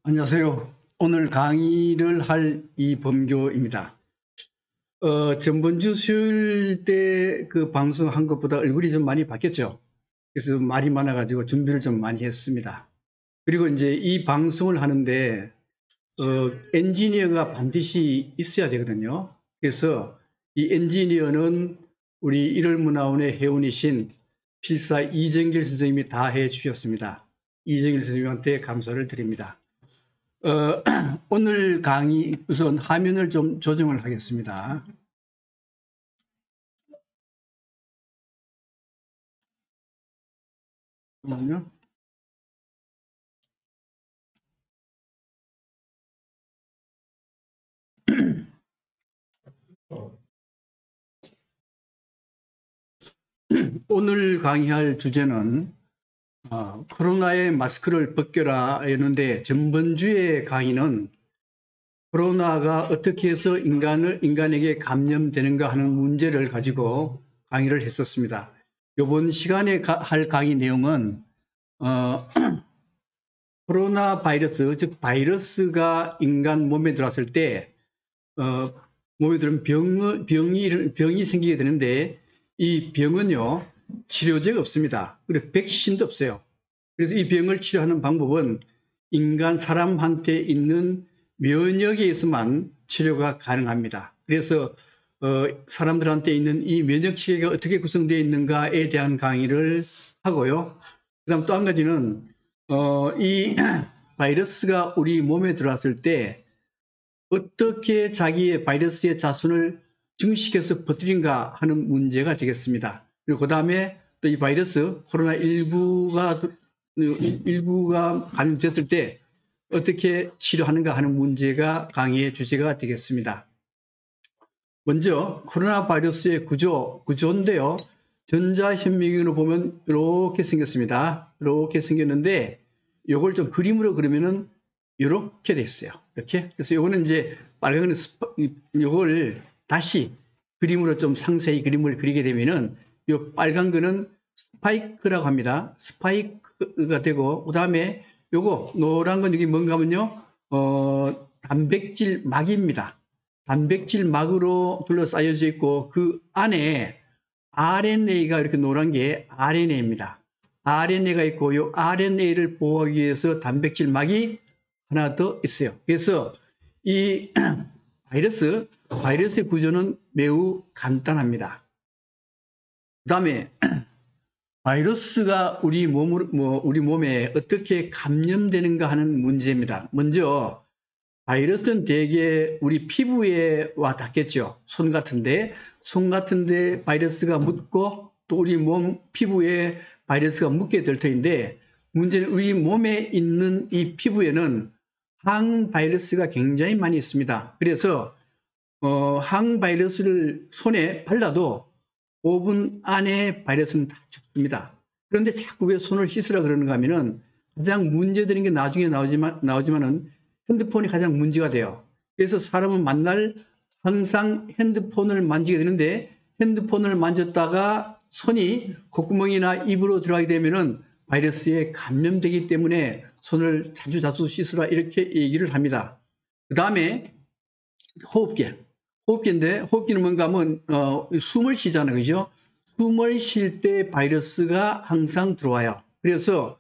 안녕하세요. 오늘 강의를 할 이범교입니다. 전번주 수요일 때 그 방송한 것보다 얼굴이 좀 많이 바뀌었죠. 그래서 말이 많아가지고 준비를 좀 많이 했습니다. 그리고 이제 이 방송을 하는데 엔지니어가 반드시 있어야 되거든요. 그래서 이 엔지니어는 우리 일월문화원의 회원이신 필사 이정길 선생님이 다 해주셨습니다. 이정길 선생님한테 감사를 드립니다. 오늘 강의 우선 화면을 좀 조정을 하겠습니다. 잠깐만요. 오늘 강의할 주제는 코로나에 마스크를 벗겨라였는데 전번주의 강의는 코로나가 어떻게 해서 인간에게 감염되는가 하는 문제를 가지고 강의를 했었습니다. 이번 시간에 할 강의 내용은 코로나 바이러스, 즉 바이러스가 인간 몸에 들어왔을 때 몸에 들면 병이 생기게 되는데 이 병은요 치료제가 없습니다. 그리고 백신도 없어요. 그래서 이 병을 치료하는 방법은 인간 사람한테 있는 면역에 의해서만 치료가 가능합니다. 그래서 사람들한테 있는 이 면역 체계가 어떻게 구성되어 있는가에 대한 강의를 하고요. 그다음 또 한 가지는 이 바이러스가 우리 몸에 들어왔을 때 어떻게 자기의 바이러스의 자손을 증식해서 퍼뜨린가 하는 문제가 되겠습니다. 그리고 그 다음에 또 이 바이러스 코로나19가 감염됐을 때 어떻게 치료하는가 하는 문제가 강의의 주제가 되겠습니다. 먼저 코로나 바이러스의 구조인데요. 전자현미경으로 보면 이렇게 생겼습니다. 이렇게 생겼는데 이걸 좀 그림으로 그리면은 이렇게 됐어요. 이렇게. 그래서 이거는 이제 빨간 이걸 다시 그림으로 좀 상세히 그림을 그리게 되면은 이 빨간 거는 스파이크라고 합니다. 스파이크가 되고 그다음에 요거 노란 건 여기 뭔가 하면요. 단백질 막입니다. 단백질 막으로 둘러싸여져 있고 그 안에 RNA가 이렇게 노란 게 RNA입니다. RNA가 있고 이 RNA를 보호하기 위해서 단백질 막이 하나 더 있어요. 그래서 이 바이러스의 구조는 매우 간단합니다. 그 다음에 바이러스가 우리 몸에 어떻게 감염되는가 하는 문제입니다. 먼저 바이러스는 대개 우리 피부에 와 닿겠죠. 손 같은데 바이러스가 묻고 또 우리 몸 피부에 바이러스가 묻게 될 터인데 문제는 우리 몸에 있는 이 피부에는 항바이러스가 굉장히 많이 있습니다. 그래서 항바이러스를 손에 발라도 5분 안에 바이러스는 다 죽습니다. 그런데 자꾸 왜 손을 씻으라 그러는가 하면은 가장 문제되는 게 나중에 나오지만은 핸드폰이 가장 문제가 돼요. 그래서 사람은 만날 항상 핸드폰을 만지게 되는데 핸드폰을 만졌다가 손이 콧구멍이나 입으로 들어가게 되면은 바이러스에 감염되기 때문에 손을 자주 씻으라 이렇게 얘기를 합니다. 그 다음에 호흡기인데 호흡기는 뭔가 하면 숨을 쉬잖아요. 그죠? 숨을 쉴 때 바이러스가 항상 들어와요. 그래서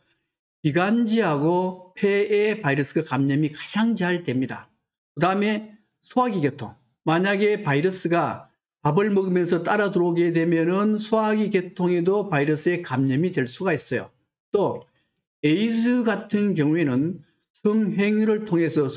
기관지하고 폐에 바이러스가 감염이 가장 잘 됩니다. 그 다음에 소화기 계통. 만약에 바이러스가 밥을 먹으면서 따라 들어오게 되면은 소화기 계통에도 바이러스에 감염이 될 수가 있어요. 또 에이즈 같은 경우에는 성기를 통해서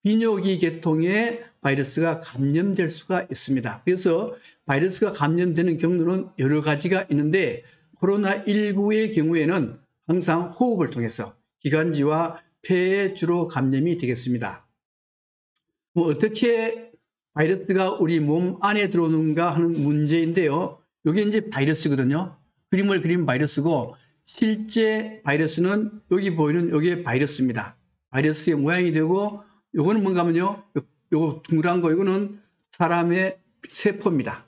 비뇨기 계통에 바이러스가 감염될 수가 있습니다. 그래서 바이러스가 감염되는 경로는 여러 가지가 있는데 코로나19의 경우에는 항상 호흡을 통해서 기관지와 폐에 주로 감염이 되겠습니다. 어떻게 바이러스가 우리 몸 안에 들어오는가 하는 문제인데요. 이게 이제 바이러스거든요. 그림을 그린 바이러스고 실제 바이러스는 여기 보이는 이게 바이러스입니다. 바이러스의 모양이 되고 요거는 뭔가 하면요. 요거 둥그란 거 이거는 사람의 세포입니다.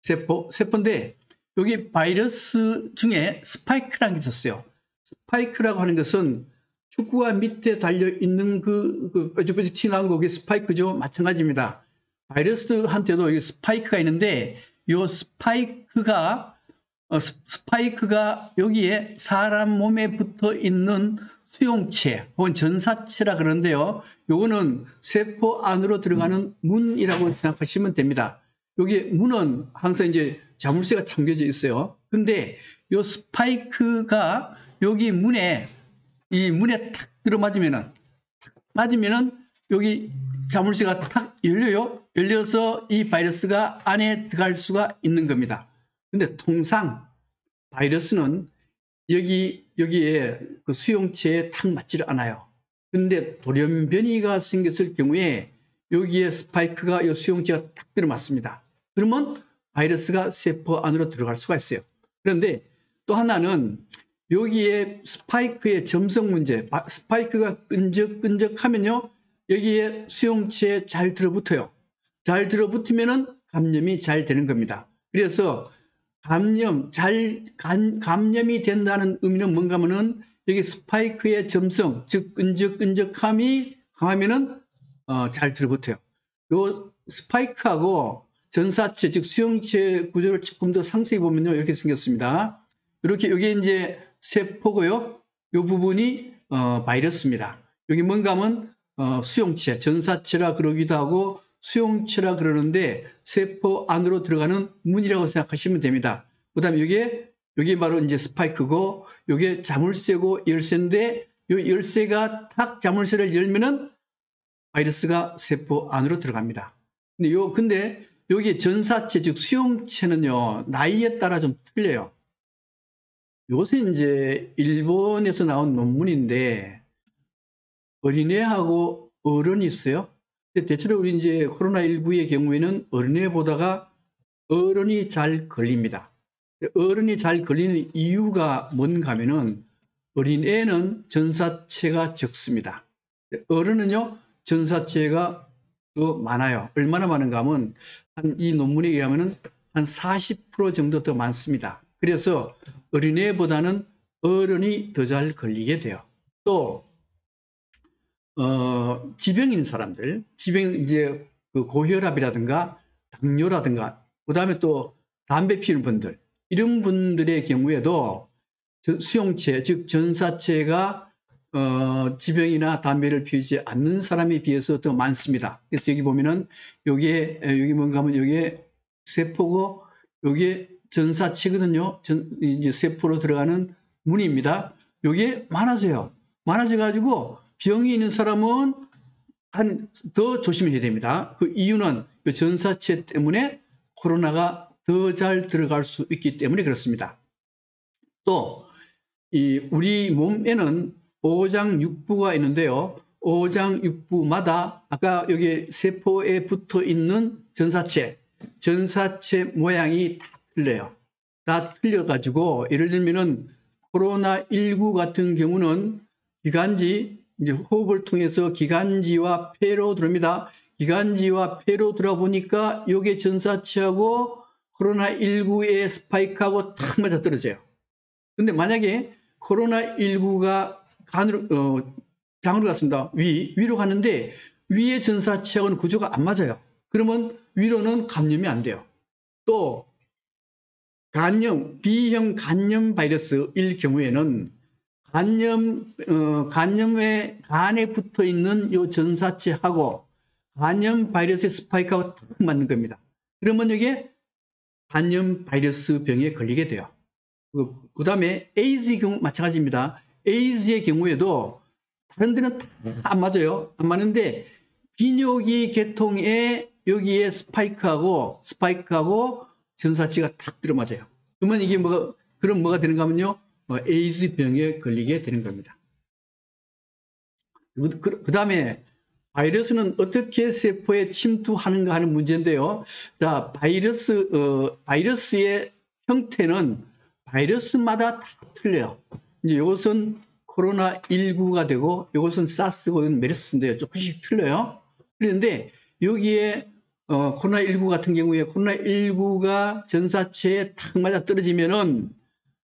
세포인데 여기 바이러스 중에 스파이크라는 게 있었어요. 스파이크라고 하는 것은 축구화 밑에 달려있는 뾰족뾰족 튀어나온 거기 스파이크죠. 마찬가지입니다. 바이러스한테도 여기 스파이크가 있는데 이 스파이크가 여기에 사람 몸에 붙어 있는 수용체 혹은 전사체라 그러는데요. 요거는 세포 안으로 들어가는 문이라고 생각하시면 됩니다. 여기 문은 항상 이제 자물쇠가 잠겨져 있어요. 근데 요 스파이크가 여기 이 문에 탁 맞으면은 여기 자물쇠가 탁 열려요. 열려서 이 바이러스가 안에 들어갈 수가 있는 겁니다. 근데 통상 바이러스는 여기에 그 수용체에 탁 맞지를 않아요. 근데 돌연변이가 생겼을 경우에 여기에 스파이크가 이 수용체가 탁 들어맞습니다. 그러면 바이러스가 세포 안으로 들어갈 수가 있어요. 그런데 또 하나는 여기에 스파이크의 점성 문제, 스파이크가 끈적끈적하면요, 여기에 수용체에 잘 들어붙어요. 잘 들어붙으면은 감염이 잘 되는 겁니다. 그래서 감염이 된다는 의미는 뭔가 하면은 여기 스파이크의 점성, 즉 끈적끈적함이 강하면은 잘 들어붙어요. 요 스파이크하고 전사체, 즉 수용체 구조를 조금 더 상세히 보면요, 이렇게 생겼습니다. 이렇게 여기 이제 세포고요. 이 부분이 바이러스입니다. 여기 뭔가 하면 수용체, 전사체라 그러기도 하고 수용체라 그러는데 세포 안으로 들어가는 문이라고 생각하시면 됩니다. 그다음에 여기 바로 이제 스파이크고 이게 자물쇠고 열쇠인데 이 열쇠가 탁 자물쇠를 열면은 바이러스가 세포 안으로 들어갑니다. 근데 여기 전사체 즉 수용체는요 나이에 따라 좀 틀려요. 요새 이제 일본에서 나온 논문인데 어린애하고 어른이 있어요. 근데 대체로 우리 이제 코로나19의 경우에는 어린애보다가 어른이 잘 걸립니다. 어른이 잘 걸리는 이유가 뭔가 하면은 어린애는 전사체가 적습니다. 어른은요 전사체가 더 많아요. 얼마나 많은가 하면 이 논문에 의하면은 한 40% 정도 더 많습니다. 그래서 어린애보다는 어른이 더 잘 걸리게 돼요. 또 지병 있는 사람들, 이제 그 고혈압이라든가 당뇨라든가, 그 다음에 또 담배 피우는 분들, 이런 분들의 경우에도 수용체, 즉 전사체가 지병이나 담배를 피우지 않는 사람에 비해서 더 많습니다. 그래서 여기 보면은 여기 뭔가 하면 여기에 세포고 여기에 전사체거든요. 이제 세포로 들어가는 문입니다. 여기에 많아져요. 많아져 가지고 병이 있는 사람은 더 조심해야 됩니다. 그 이유는 그 전사체 때문에 코로나가 더 잘 들어갈 수 있기 때문에 그렇습니다. 또 우리 몸에는 오장육부가 있는데요. 오장육부마다 아까 여기 세포에 붙어 있는 전사체 모양이 다 틀려요. 다 틀려가지고 예를 들면은 코로나19 같은 경우는 기관지, 이제 호흡을 통해서 기관지와 폐로 들어옵니다. 기관지와 폐로 들어보니까 여기에 전사체하고 코로나19의 스파이크하고 탁 맞아 떨어져요. 근데 만약에 코로나19가 장으로 갔습니다. 위로 갔는데 위의 전사체하고는 구조가 안 맞아요. 그러면 위로는 감염이 안 돼요. 또 B형 간염 바이러스일 경우에는 간염의 간에 붙어 있는 이 전사체하고 간염 바이러스의 스파이크하고 딱 맞는 겁니다. 그러면 이게 간염 바이러스 병에 걸리게 돼요. 그 다음에 에이즈의 경우 마찬가지입니다. 에이즈의 경우에도 다른 데는 다 안 맞아요. 안 맞는데 비뇨기 계통에 여기에 스파이크하고 전사체가 탁 들어맞아요. 그러면 이게 뭐가 되는가 하면요. 에이즈 병에 걸리게 되는 겁니다. 그 다음에 바이러스는 어떻게 세포에 침투하는가 하는 문제인데요. 자, 바이러스의 형태는 바이러스마다 다 틀려요. 이제 이것은 코로나19가 되고 이것은 사스고 이건 메르스인데요. 조금씩 틀려요. 그런데 여기에 코로나19 같은 경우에 코로나19가 전사체에 탁 맞아 떨어지면은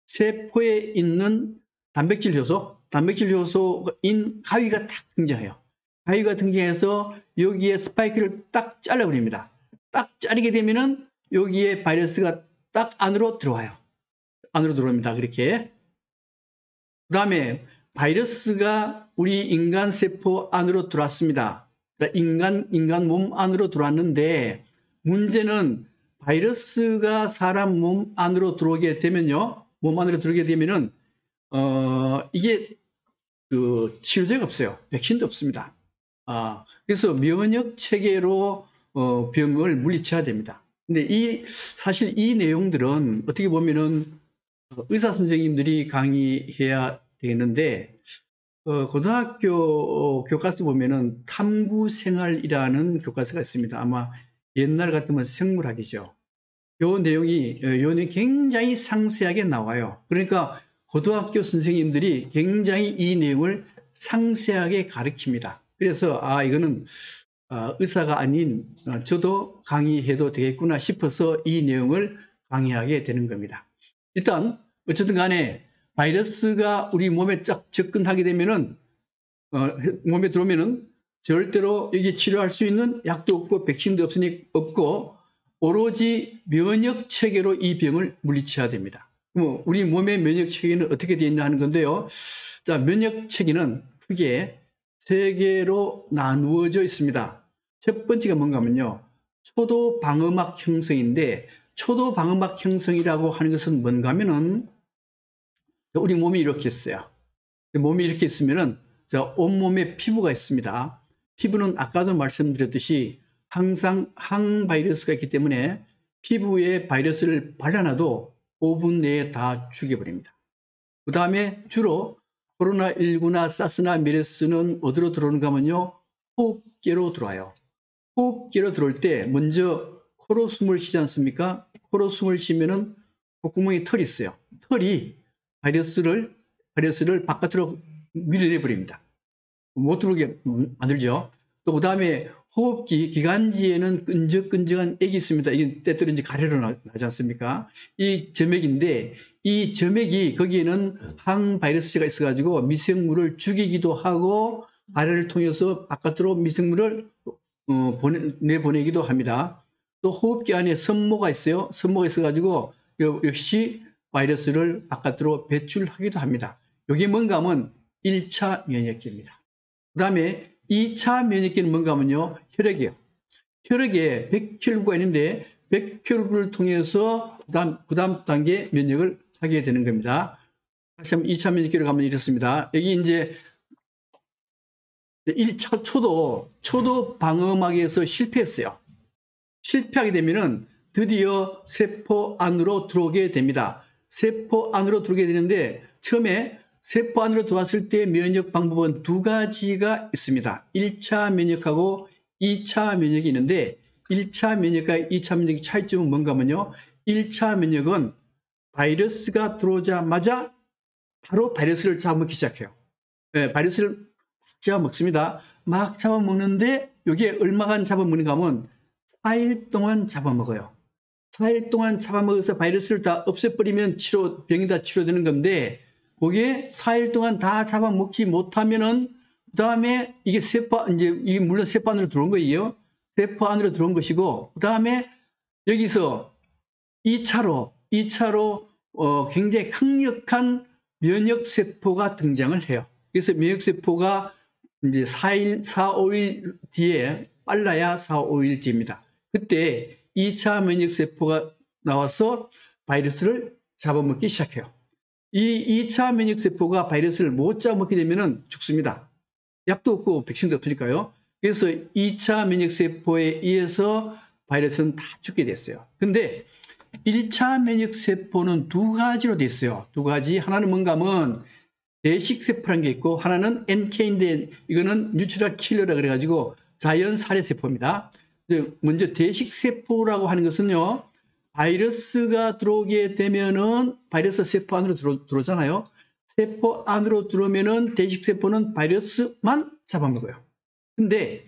세포에 있는 단백질 효소인 가위가 탁 등장해요. 가위가 등장해서 여기에 스파이크를 딱 잘라버립니다. 딱 자르게 되면은 여기에 바이러스가 딱 안으로 들어와요. 안으로 들어옵니다. 그렇게. 그 다음에 바이러스가 우리 인간 세포 안으로 들어왔습니다. 그러니까 인간 몸 안으로 들어왔는데 문제는 바이러스가 사람 몸 안으로 들어오게 되면요. 몸 안으로 들어오게 되면은, 이게 그 치료제가 없어요. 백신도 없습니다. 그래서 면역 체계로 병을 물리쳐야 됩니다. 근데 사실 이 내용들은 어떻게 보면은 의사 선생님들이 강의해야 되는데, 고등학교 교과서 보면은 탐구생활이라는 교과서가 있습니다. 아마 옛날 같으면 생물학이죠. 요 내용이 굉장히 상세하게 나와요. 그러니까 고등학교 선생님들이 굉장히 이 내용을 상세하게 가르칩니다. 그래서 이거는 의사가 아닌 저도 강의해도 되겠구나 싶어서 이 내용을 강의하게 되는 겁니다. 일단 어쨌든 간에 바이러스가 우리 몸에 쫙 접근하게 되면은 몸에 들어오면은 절대로 이게 치료할 수 있는 약도 없고 백신도 없고 오로지 면역 체계로 이 병을 물리쳐야 됩니다. 우리 몸의 면역 체계는 어떻게 되어 있나 하는 건데요. 자, 면역 체계는 크게 세 개로 나누어져 있습니다. 첫 번째가 뭔가 하면요. 초도 방어막 형성인데 초도 방어막 형성이라고 하는 것은 뭔가 하면은 우리 몸이 이렇게 있어요. 몸이 이렇게 있으면은 온몸에 피부가 있습니다. 피부는 아까도 말씀드렸듯이 항상 항바이러스가 있기 때문에 피부에 바이러스를 발라놔도 5분 내에 다 죽여버립니다. 그 다음에 주로 코로나19나 사스나 메르스는 어디로 들어오는가 하면요. 호흡기로 들어와요. 호흡기로 들어올 때 먼저 코로 숨을 쉬지 않습니까? 코로 숨을 쉬면은 콧구멍에 털이 있어요. 털이 바이러스를 바깥으로 밀어내버립니다. 못 들어오게 만들죠. 또 그 다음에 호흡기 기관지에는 끈적끈적한 액이 있습니다. 이게 때때로 이제 가래로 나지 않습니까? 이 점액인데 이 점액이 거기에는 항바이러스가 있어가지고 미생물을 죽이기도 하고 가래를 통해서 바깥으로 미생물을 내보내기도 합니다. 또 호흡기 안에 섬모가 있어요. 섬모가 있어가지고 역시 바이러스를 바깥으로 배출하기도 합니다. 이게 뭔가 하면 1차 면역기입니다. 그 다음에 2차 면역기는 뭔가 하면요. 혈액이에요. 혈액에 백혈구가 있는데 백혈구를 통해서 그 다음 단계 면역을 하게 되는 겁니다. 다시 한번 2차 면역기로 가면 이렇습니다. 여기 이제 1차 초도 방어막에서 실패했어요. 실패하게 되면은 드디어 세포 안으로 들어오게 됩니다. 세포 안으로 들어오게 되는데 처음에 세포 안으로 들어왔을 때 면역 방법은 두 가지가 있습니다. 1차 면역하고 2차 면역이 있는데 1차 면역과 2차 면역의 차이점은 뭔가 하면요. 1차 면역은 바이러스가 들어오자마자 바로 바이러스를 잡아먹기 시작해요. 네, 바이러스를 잡아먹습니다. 막 잡아먹는데 이게 얼마간 잡아먹는가 하면 4일 동안 잡아먹어요. 4일 동안 잡아먹어서 바이러스를 다 없애버리면 병이 다 치료되는 건데 그게 4일 동안 다 잡아먹지 못하면은 그 다음에 이게 이게 물론 세포 안으로 들어온 거예요. 세포 안으로 들어온 것이고 그 다음에 여기서 2차로 굉장히 강력한 면역세포가 등장을 해요. 그래서 면역세포가 이제 4, 5일 뒤에 빨라야 4, 5일 뒤입니다. 그때 2차 면역세포가 나와서 바이러스를 잡아먹기 시작해요. 이 2차 면역세포가 바이러스를 못 잡아먹게 되면 죽습니다. 약도 없고 백신도 없으니까요. 그래서 2차 면역세포에 의해서 바이러스는 다 죽게 됐어요. 근데 1차 면역세포는 두 가지로 됐어요. 두 가지. 하나는 뭔가 하면 대식세포라는 게 있고 하나는 NK인데 이거는 뉴트럴 킬러라 그래가지고 자연 살해세포입니다. 먼저 대식세포라고 하는 것은요. 바이러스가 들어오게 되면은 바이러스 세포 안으로 들어오잖아요. 세포 안으로 들어오면은 대식세포는 바이러스만 잡아먹어요. 근데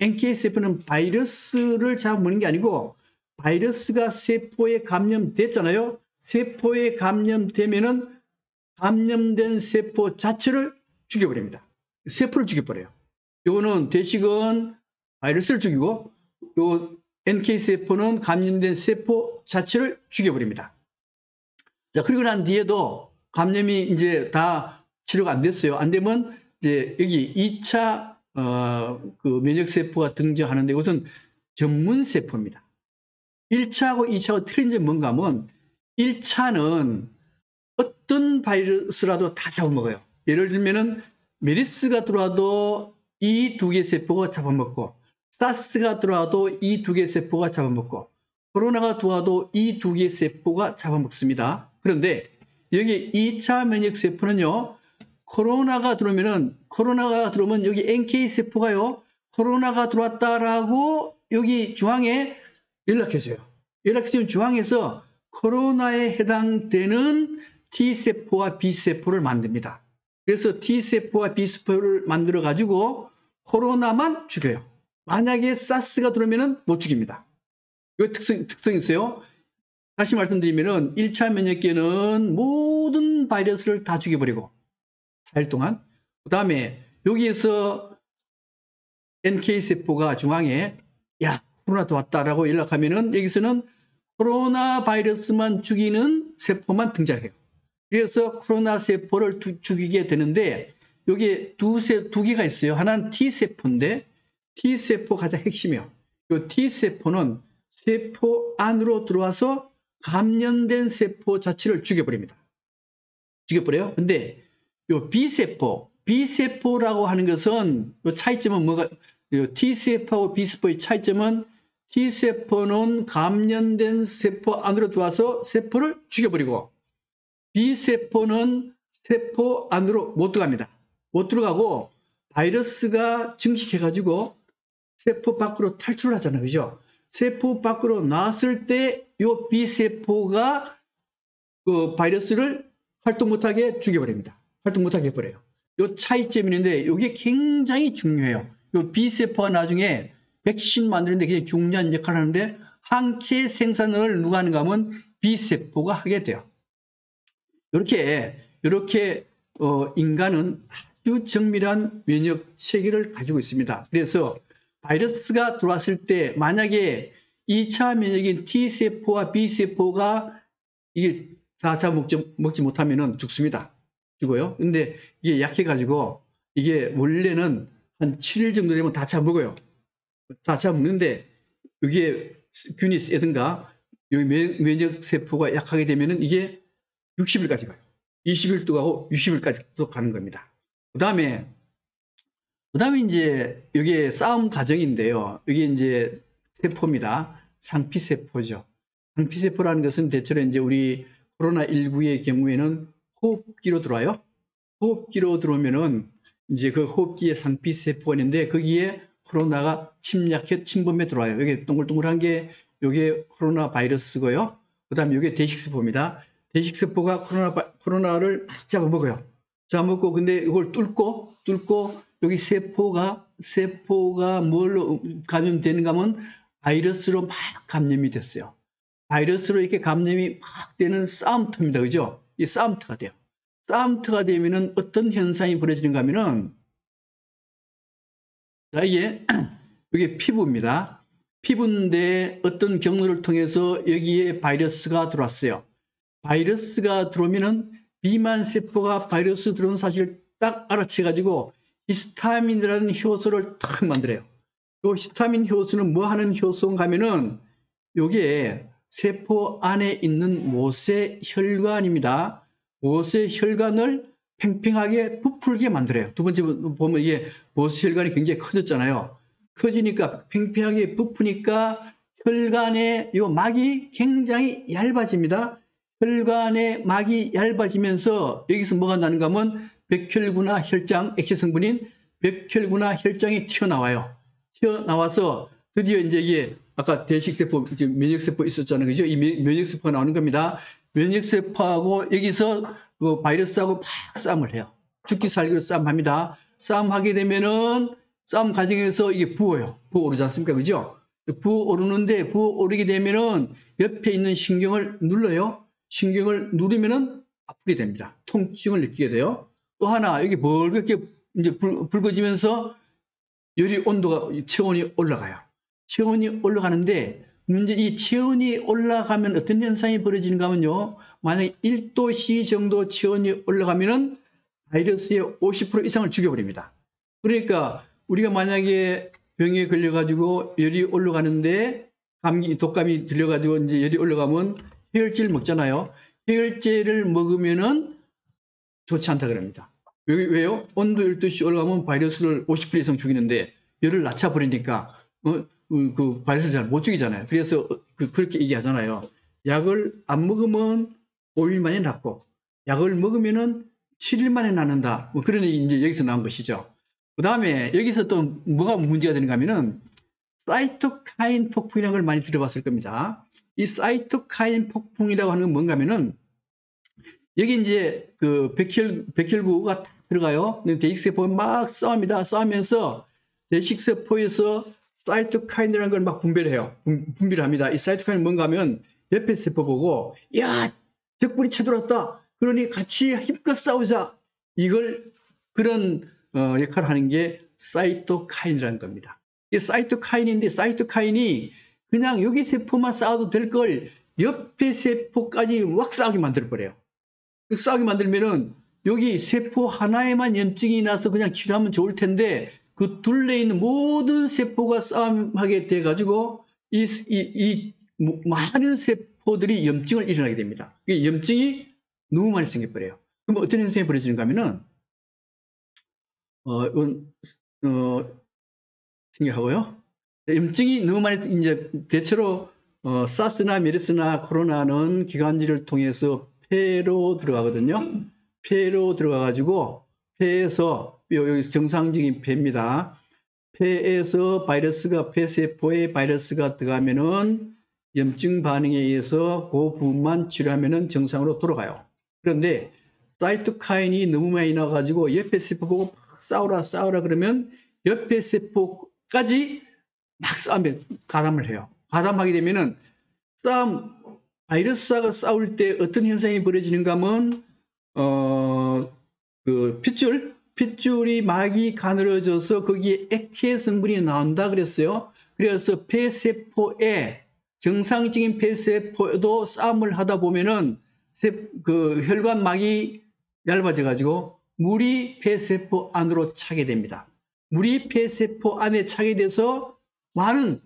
NKCF는 바이러스를 잡아먹는 게 아니고 바이러스가 세포에 감염됐잖아요. 세포에 감염되면은 감염된 세포 자체를 죽여버립니다. 세포를 죽여버려요. 요거는 대식은 바이러스를 죽이고 요 NK세포는 감염된 세포 자체를 죽여버립니다. 자, 그리고 난 뒤에도 감염이 이제 다 치료가 안 됐어요. 안 되면 이제 여기 2차 그 면역세포가 등장하는데 이것은 전문세포입니다. 1차하고 2차하고 틀린 점이 뭔가 하면 1차는 어떤 바이러스라도 다 잡아먹어요. 예를 들면은 메르스가 들어와도 이 두 개 세포가 잡아먹고 사스가 들어와도 이 두 개 세포가 잡아먹고 코로나가 들어와도 이 두 개 세포가 잡아먹습니다. 그런데 여기 2차 면역세포는요. 코로나가 들어오면 여기 NK세포가요. 코로나가 들어왔다라고 여기 중앙에 연락해줘요. 연락해주면 중앙에서 코로나에 해당되는 T세포와 B세포를 만듭니다. 그래서 T세포와 B세포를 만들어가지고 코로나만 죽여요. 만약에 사스가 들어오면 못 죽입니다. 이 특성이 있어요. 다시 말씀드리면 1차 면역계는 모든 바이러스를 다 죽여버리고 4일 동안 그 다음에 여기에서 NK세포가 중앙에 야 코로나 들어왔다라고 연락하면은 여기서는 코로나 바이러스만 죽이는 세포만 등장해요. 그래서 코로나 세포를 죽이게 되는데 여기에 두 개가 있어요. 하나는 T세포인데 T세포가 가장 핵심이에요. 이 T세포는 세포 안으로 들어와서 감염된 세포 자체를 죽여버립니다. 죽여버려요. 근데 이 B세포라고 하는 것은 이 차이점은 뭐가, T세포하고 B세포의 차이점은 T세포는 감염된 세포 안으로 들어와서 세포를 죽여버리고 B세포는 세포 안으로 못 들어갑니다. 못 들어가고 바이러스가 증식해가지고 세포 밖으로 탈출을 하잖아요. 그죠? 세포 밖으로 나왔을 때 이 B세포가 그 바이러스를 활동 못하게 죽여버립니다. 활동 못하게 해버려요. 이 차이점이 있는데 이게 굉장히 중요해요. 이 B세포가 나중에 백신 만드는데 굉장히 중요한 역할을 하는데 항체 생산을 누가 하는가 하면 B세포가 하게 돼요. 이렇게 인간은 아주 정밀한 면역 체계를 가지고 있습니다. 그래서 바이러스가 들어왔을 때 만약에 2차 면역인 T세포와 B세포가 이게 다 잡아먹지 못하면 죽습니다. 죽어요. 근데 이게 약해가지고 이게 원래는 한 7일 정도 되면 다 잡아먹어요. 다 잡아먹는데 이게 균이라든가 여기 면역세포가 약하게 되면은 이게 60일까지 가요. 20일도 가고 60일까지도 가는 겁니다. 그 다음에 이제 이게 싸움 과정인데요. 이게 이제 세포입니다. 상피세포죠. 상피세포라는 것은 대체로 이제 우리 코로나19의 경우에는 호흡기로 들어와요. 호흡기로 들어오면은 이제 그 호흡기에 상피세포가 있는데 거기에 코로나가 침범해 들어와요. 여기 동글동글한 게 이게 코로나 바이러스고요. 그 다음에 이게 대식세포입니다. 대식세포가 코로나를 막 잡아먹어요. 잡아먹고 근데 이걸 뚫고 여기 세포가 뭘로 감염되는가 하면 바이러스로 막 감염이 됐어요. 바이러스로 이렇게 감염이 막 되는 싸움터입니다. 그죠? 이 싸움터가 돼요. 싸움터가 되면은 어떤 현상이 벌어지는가 하면은 자, 이게 피부입니다. 피부인데 어떤 경로를 통해서 여기에 바이러스가 들어왔어요. 바이러스가 들어오면은 비만 세포가 바이러스 들어온 사실을 딱 알아채가지고 히스타민이라는 효소를 탁 만들어요. 이 히스타민 효소는 뭐 하는 효소인가 하면은 요게 세포 안에 있는 모세혈관입니다. 모세혈관을 팽팽하게 부풀게 만들어요. 두 번째 보면 이게 모세혈관이 굉장히 커졌잖아요. 커지니까 팽팽하게 부푸니까 혈관의 요 막이 굉장히 얇아집니다. 혈관의 막이 얇아지면서 여기서 뭐가 나는가 하면 백혈구나 혈장, 액체 성분인 백혈구나 혈장이 튀어나와요. 튀어나와서 드디어 이제 이게 아까 대식세포, 면역세포 있었잖아요. 그죠? 이 면역세포가 나오는 겁니다. 면역세포하고 여기서 그 바이러스하고 막 싸움을 해요. 죽기 살기로 싸움합니다. 싸움하게 되면은 싸움 과정에서 이게 부어요. 부어오르지 않습니까? 그죠? 부어오르는데 부어오르게 되면은 옆에 있는 신경을 눌러요. 신경을 누르면은 아프게 됩니다. 통증을 느끼게 돼요. 또 하나, 여기 벌겋게 이제 붉어지면서 열이 온도가, 체온이 올라가요. 체온이 올라가는데 문제, 이 체온이 올라가면 어떤 현상이 벌어지는가 하면요. 만약에 1도C 정도 체온이 올라가면은 바이러스의 50% 이상을 죽여버립니다. 그러니까 우리가 만약에 병에 걸려가지고 열이 올라가는데 감기, 독감이 들려가지고 이제 열이 올라가면 해열제를 먹잖아요. 해열제를 먹으면은 좋지 않다 그럽니다. 왜요? 온도 12시 올라가면 바이러스를 50% 이상 죽이는데 열을 낮춰버리니까 그 바이러스 잘 못 죽이잖아요. 그래서 그렇게 얘기하잖아요. 약을 안 먹으면 5일 만에 낫고 약을 먹으면은 7일 만에 낫는다. 뭐 그런 얘기 이제 여기서 나온 것이죠. 그 다음에 여기서 또 뭐가 문제가 되는가 하면은 사이토카인 폭풍이라는 걸 많이 들어봤을 겁니다. 이 사이토카인 폭풍이라고 하는 건 뭔가 하면은 여기 이제 그 백혈구가 딱 들어가요. 대식세포가 막 싸웁니다. 싸우면서 대식세포에서 사이토카인이라는 걸 막 분배해요. 분비를 합니다. 이 사이토카인은 뭔가 하면 옆에 세포 보고, 야, 적군이 쳐들어왔다. 그러니 같이 힘껏 싸우자. 이걸 그런 역할을 하는 게 사이토카인이라는 겁니다. 이게 사이토카인인데 사이토카인이 그냥 여기 세포만 싸워도 될 걸 옆에 세포까지 확 싸우게 만들어버려요. 싸우게 만들면은 여기 세포 하나에만 염증이 나서 그냥 치료하면 좋을 텐데 그 둘레에 있는 모든 세포가 싸움하게 돼가지고 이 많은 세포들이 염증을 일어나게 됩니다. 이 염증이 너무 많이 생겨버려요. 그럼 어떤 현상이 벌어지는가 하면은 생각하고요. 염증이 너무 많이 이제 대체로 사스나 메르스나 코로나는 기관지를 통해서 폐로 들어가거든요. 폐로 들어가가지고 폐에서 여기 정상적인 폐입니다. 폐에서 바이러스가 폐세포에 바이러스가 들어가면은 염증 반응에 의해서 그 부분만 치료하면은 정상으로 돌아가요. 그런데 사이토카인이 너무 많이 나와가지고 옆에 세포 보고 싸우라 그러면 옆에 세포까지 막 싸우면 가담을 해요. 가담하게 되면은 바이러스하고 싸울 때 어떤 현상이 벌어지는가 하면 그 핏줄이 막이 가늘어져서 거기에 액체 성분이 나온다 그랬어요. 그래서 폐세포에 정상적인 폐세포도 싸움을 하다 보면은 그 혈관막이 얇아져 가지고 물이 폐세포 안으로 차게 됩니다. 물이 폐세포 안에 차게 돼서 많은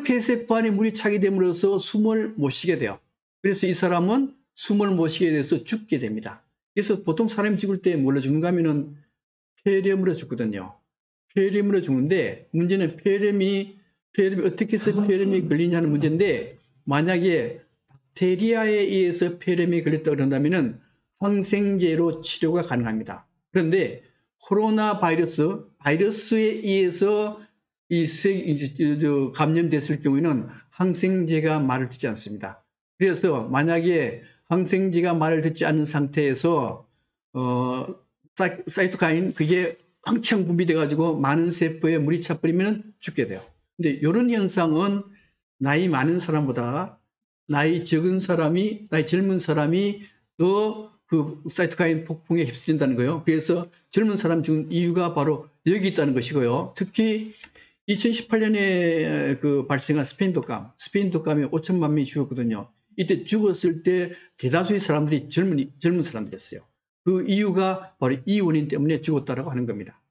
폐세포 안에 물이 차게 됨으로써 숨을 못 쉬게 돼요. 그래서 이 사람은 숨을 못 쉬게 돼서 죽게 됩니다. 그래서 보통 사람이 죽을 때 뭘로 죽는가 하면은 폐렴으로 죽거든요. 폐렴으로 죽는데 문제는 폐렴이 어떻게 해서 폐렴이 걸리냐는 문제인데 만약에 박테리아에 의해서 폐렴이 걸렸다 그런다면은 항생제로 치료가 가능합니다. 그런데 코로나 바이러스에 의해서 감염됐을 경우에는 항생제가 말을 듣지 않습니다. 그래서 만약에 항생제가 말을 듣지 않는 상태에서 사이토카인 그게 왕창 분비돼 가지고 많은 세포에 물이 차버리면 죽게 돼요. 근데 이런 현상은 나이 많은 사람보다 나이 젊은 사람이 더 그 사이토카인 폭풍에 휩쓸린다는 거예요. 그래서 젊은 사람 죽은 이유가 바로 여기 있다는 것이고요. 특히 2018년에 그 발생한 스페인 독감에 5천만 명이 죽었거든요. 이때 죽었을 때 대다수의 사람들이 젊은 사람들이었어요. 그 이유가 바로 이 원인 때문에 죽었다라고 하는 겁니다.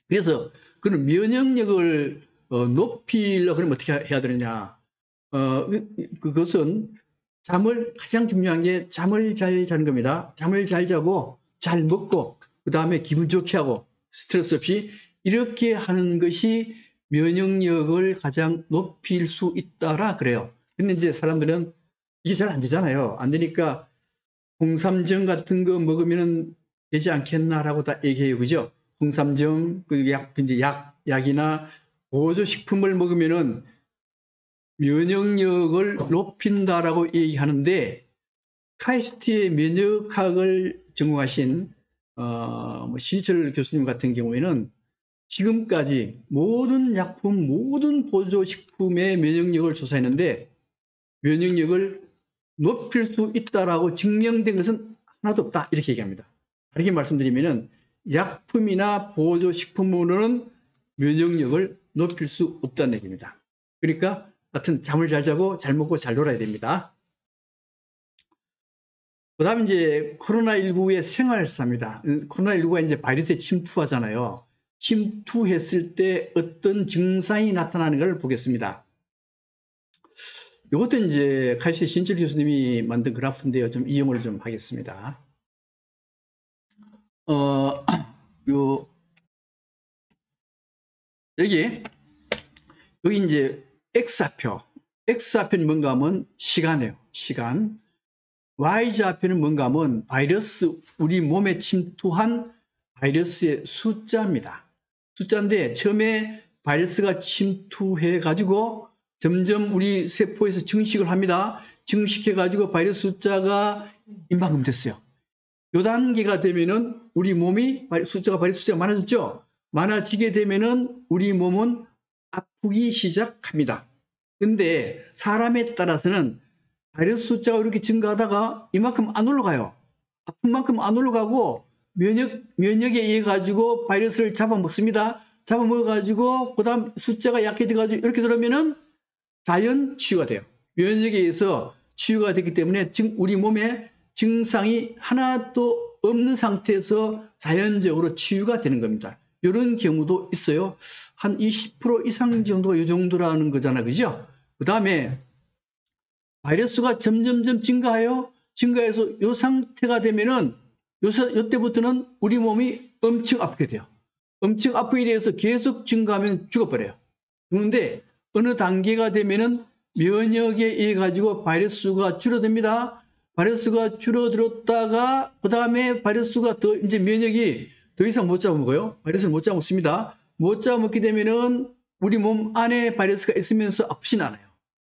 그래서 그런 면역력을 높이려고 그러면 어떻게 해야 되느냐. 그것은 가장 중요한 게 잠을 잘 자는 겁니다. 잠을 잘 자고 잘 먹고 그 다음에 기분 좋게 하고 스트레스 없이 이렇게 하는 것이 면역력을 가장 높일 수 있다라 그래요. 근데 이제 사람들은 이게 잘 안 되잖아요. 안 되니까 홍삼정 같은 거 먹으면 되지 않겠나라고 다 얘기해요. 그죠? 홍삼정, 이제 약이나 보조식품을 먹으면은 면역력을 높인다라고 얘기하는데 카이스트의 면역학을 전공하신 신희철 교수님 같은 경우에는 지금까지 모든 약품, 모든 보조식품의 면역력을 조사했는데 면역력을 높일 수 있다라고 증명된 것은 하나도 없다. 이렇게 얘기합니다. 다르게 말씀드리면은 약품이나 보조식품으로는 면역력을 높일 수 없다는 얘기입니다. 그러니까 하여튼 잠을 잘 자고 잘 먹고 잘 놀아야 됩니다. 그 다음에 이제 코로나19의 생활사입니다. 코로나19가 이제 바이러스에 침투하잖아요. 침투했을 때 어떤 증상이 나타나는 걸 보겠습니다. 이것도 이제 칼시 신철 교수님이 만든 그래프인데요. 좀 이용을 좀 하겠습니다. 여기 이제 X좌표. X좌표는 뭔가 하면 시간이에요. 시간. Y좌표는 뭔가 하면 바이러스, 우리 몸에 침투한 바이러스의 숫자입니다. 숫자인데 처음에 바이러스가 침투해가지고 점점 우리 세포에서 증식을 합니다. 증식해가지고 바이러스 숫자가 이만큼 됐어요. 요 단계가 되면은 우리 몸이 바이러스 숫자가 많아졌죠? 많아지게 되면은 우리 몸은 아프기 시작합니다. 근데 사람에 따라서는 바이러스 숫자가 이렇게 증가하다가 이만큼 안 올라가요. 아픈 만큼 안 올라가고 면역에 의해 가지고 바이러스를 잡아먹습니다. 잡아먹어가지고 그다음 숫자가 약해져가지고 이렇게 들어오면은 자연 치유가 돼요. 면역에 의해서 치유가 됐기 때문에 우리 몸에 증상이 하나도 없는 상태에서 자연적으로 치유가 되는 겁니다. 이런 경우도 있어요. 한 20% 이상 정도가 이 정도라는 거잖아요. 그죠? 그 다음에 바이러스가 점점점 증가해서 이 상태가 되면은 요때부터는 우리 몸이 엄청 아프게 돼요. 엄청 아프게 돼서 계속 증가하면 죽어버려요. 그런데 어느 단계가 되면은 면역에 의해 가지고 바이러스가 줄어듭니다. 바이러스가 줄어들었다가 그 다음에 바이러스가 이제 면역이 더 이상 못 잡아먹어요. 바이러스를 못 잡아먹습니다. 못 잡아먹게 되면은 우리 몸 안에 바이러스가 있으면서 아프진 않아요.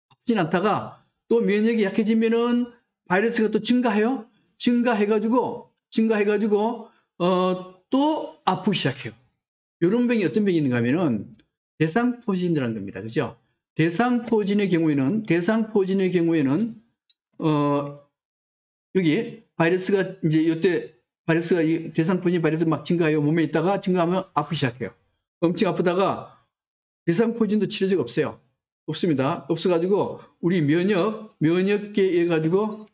아프진 않다가 또 면역이 약해지면은 바이러스가 또 증가해요. 증가해가지고 또 아프기 시작해요. 이런 병이 어떤 병이 있는가 하면은 대상포진이라는 겁니다. 그죠? 대상포진의 경우에는 여기 바이러스가 이제 이때 바이러스가 대상포진 바이러스 막 증가해요. 몸에 있다가 증가하면 아프기 시작해요. 엄청 아프다가 대상포진도 치료제가 없어요. 없습니다. 없어가지고 우리 면역계에 의해 가지고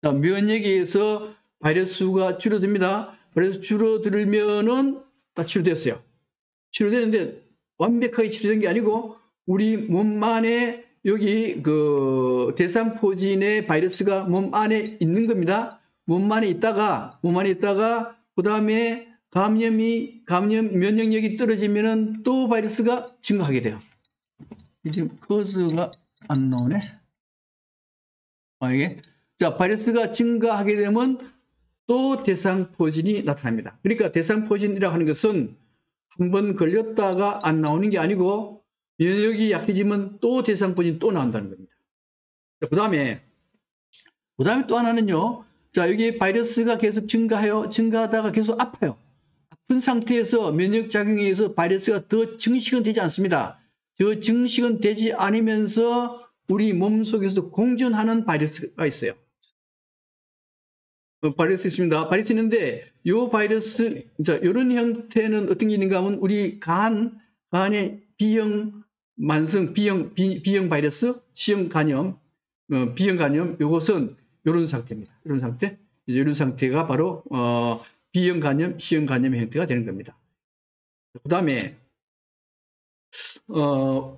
면역에 의해서 바이러스가 줄어듭니다. 바이러스 줄어들면은 다 치료됐어요. 치료되는데 완벽하게 치료된 게 아니고 우리 몸 안에 여기 그 대상포진의 바이러스가 몸 안에 있는 겁니다. 몸 안에 있다가 그 다음에 감염 면역력이 떨어지면은 또 바이러스가 증가하게 돼요. 지금 커서가 안 나오네. 이게 자 바이러스가 증가하게 되면 또 대상포진이 나타납니다. 그러니까 대상포진이라고 하는 것은 한번 걸렸다가 안 나오는 게 아니고 면역이 약해지면 또 대상포진 또 나온다는 겁니다. 그 다음에 또 하나는요. 자 여기 바이러스가 계속 증가하다가 계속 아파요. 아픈 상태에서 면역작용에 의해서 바이러스가 더 증식은 되지 않습니다. 저 증식은 되지 않으면서 우리 몸속에서 공존하는 바이러스가 있어요. 바이러스 있습니다. 바이러스 있는데 이 바이러스 이런 형태는 어떤 게 있는가 하면 우리 간의 B형 바이러스, C형 간염, B형 간염 이것은 이런 상태입니다. 이런 상태가 바로 B형 간염, C형 간염의 형태가 되는 겁니다. 그 다음에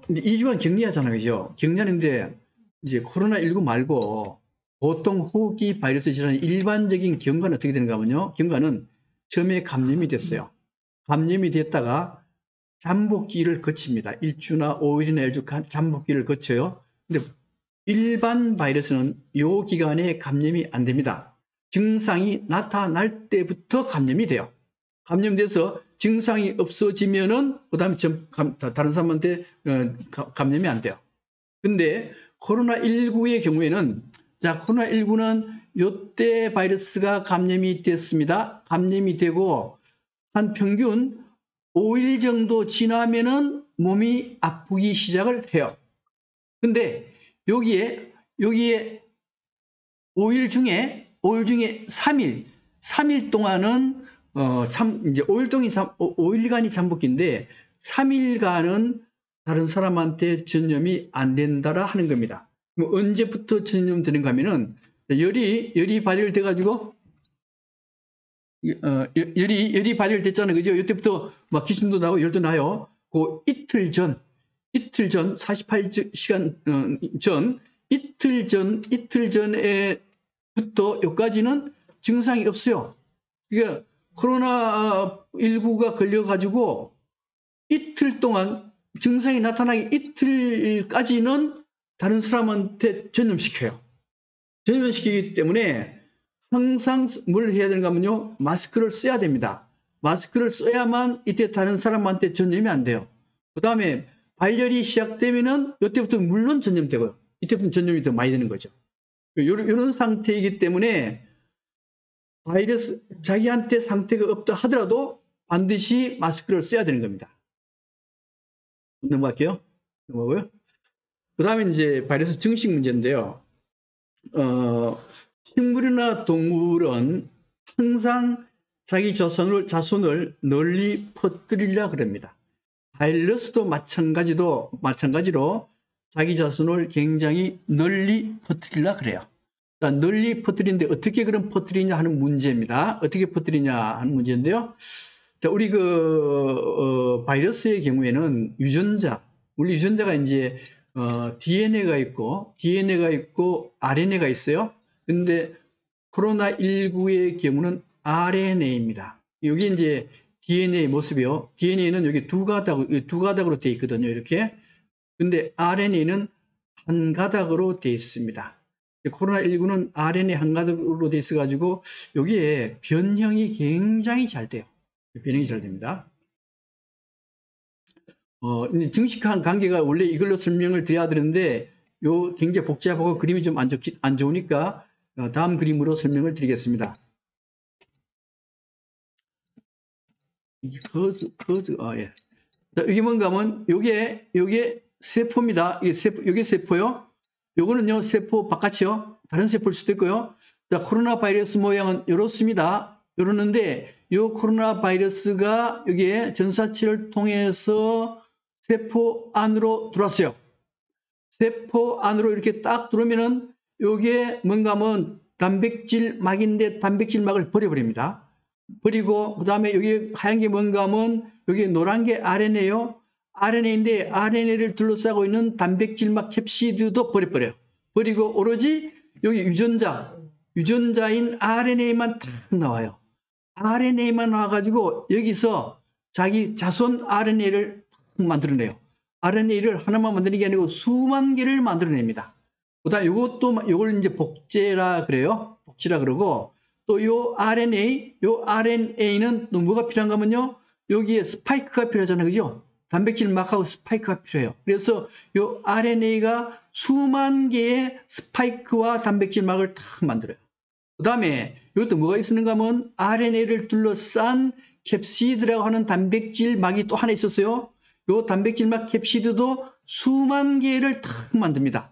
이제 2주간 격리하잖아요. 그죠? 격리하는데 이제 코로나19 말고 보통 호흡기 바이러스 질환의 일반적인 경과는 어떻게 되는가 하면요. 경과는 처음에 감염이 됐어요. 감염이 됐다가 잠복기를 거칩니다. 1주나 5일이나 1주 잠복기를 거쳐요. 근데 일반 바이러스는 이 기간에 감염이 안 됩니다. 증상이 나타날 때부터 감염이 돼요. 감염돼서 증상이 없어지면은 그다음에 다른 사람한테 감염이 안 돼요. 근데 코로나19의 경우에는 코로나19는 요때 바이러스가 감염이 됐습니다. 감염이 되고 한 평균 5일 정도 지나면은 몸이 아프기 시작을 해요. 근데 여기에 5일 중에 3일 동안은 이제 5일간이 잠복기인데 3일간은 다른 사람한테 전염이 안 된다라 하는 겁니다. 그럼 언제부터 전염되는가 하면은 열이 발열돼 가지고 열이 발열됐잖아요. 그죠? 이때부터 막 기침도 나고 열도 나요. 그 이틀 전 48시간 전 이틀 전에부터 여기까지는 증상이 없어요. 그러니까 코로나19가 걸려가지고 이틀 동안 증상이 나타나기 이틀까지는 다른 사람한테 전염시켜요. 전염시키기 때문에 항상 뭘 해야 되는가 하면요. 마스크를 써야 됩니다. 마스크를 써야만 이때 다른 사람한테 전염이 안 돼요. 그 다음에 발열이 시작되면은 이때부터 물론 전염되고요. 이때부터 전염이 더 많이 되는 거죠. 이런 상태이기 때문에 바이러스 자기한테 상태가 없다 하더라도 반드시 마스크를 써야 되는 겁니다. 넘어갈게요. 넘어가고요. 그 다음에 이제 바이러스 증식 문제인데요. 식물이나 동물은 항상 자기 자손을 널리 퍼뜨리려 그럽니다. 바이러스도 마찬가지로 자기 자손을 굉장히 널리 퍼뜨리려 그래요. 그러니까 널리 퍼뜨리는데 어떻게 그럼 퍼뜨리냐 하는 문제입니다. 어떻게 퍼뜨리냐 하는 문제인데요. 자, 우리 바이러스의 경우에는 우리 유전자가 이제 DNA가 있고 RNA가 있어요. 근데 코로나19의 경우는 RNA입니다. 여기 이제 DNA 모습이요. DNA는 여기 두 가닥으로 되어 있거든요. 이렇게. 근데 RNA는 한 가닥으로 되어 있습니다. 코로나19는 RNA 한 가닥으로 되어 있어가지고 여기에 변형이 굉장히 잘 돼요. 변형이 잘 됩니다. 증식한 관계가 원래 이걸로 설명을 드려야 되는데 요 굉장히 복잡하고 그림이 좀 안 좋으니까 다음 그림으로 설명을 드리겠습니다. 예. 자, 이게 뭔가 하면 요게 세포입니다. 요게 세포요. 요거는요, 세포 바깥이요. 다른 세포일 수도 있고요. 자, 코로나 바이러스 모양은 이렇습니다. 이러는데 요 코로나 바이러스가 여기에 전사체를 통해서 세포 안으로 들어왔어요. 세포 안으로 이렇게 딱 들어오면은 요게 뭔가 하면 단백질막인데 단백질막을 버려버립니다. 버리고 그다음에 여기 하얀 게 뭔가 하면 여기 노란 게 RNA요. RNA인데 RNA를 둘러싸고 있는 단백질막 캡시드도 버려버려요. 버리고 오로지 여기 유전자인 RNA만 탁 나와요. RNA만 나와가지고 여기서 자기 자손 RNA를 만들어내요. RNA를 하나만 만드는 게 아니고 수만 개를 만들어냅니다. 그다음 요걸 이제 복제라 그래요. 복제라 그러고 또 요 RNA는 또 뭐가 필요한가 하면요. 여기에 스파이크가 필요하잖아요. 그죠? 단백질 막하고 스파이크가 필요해요. 그래서 요 RNA가 수만 개의 스파이크와 단백질 막을 탁 만들어요. 그 다음에 이것도 뭐가 있었는가 하면 RNA를 둘러싼 캡시드라고 하는 단백질 막이 또 하나 있었어요. 요 단백질 막 캡시드도 수만 개를 탁 만듭니다.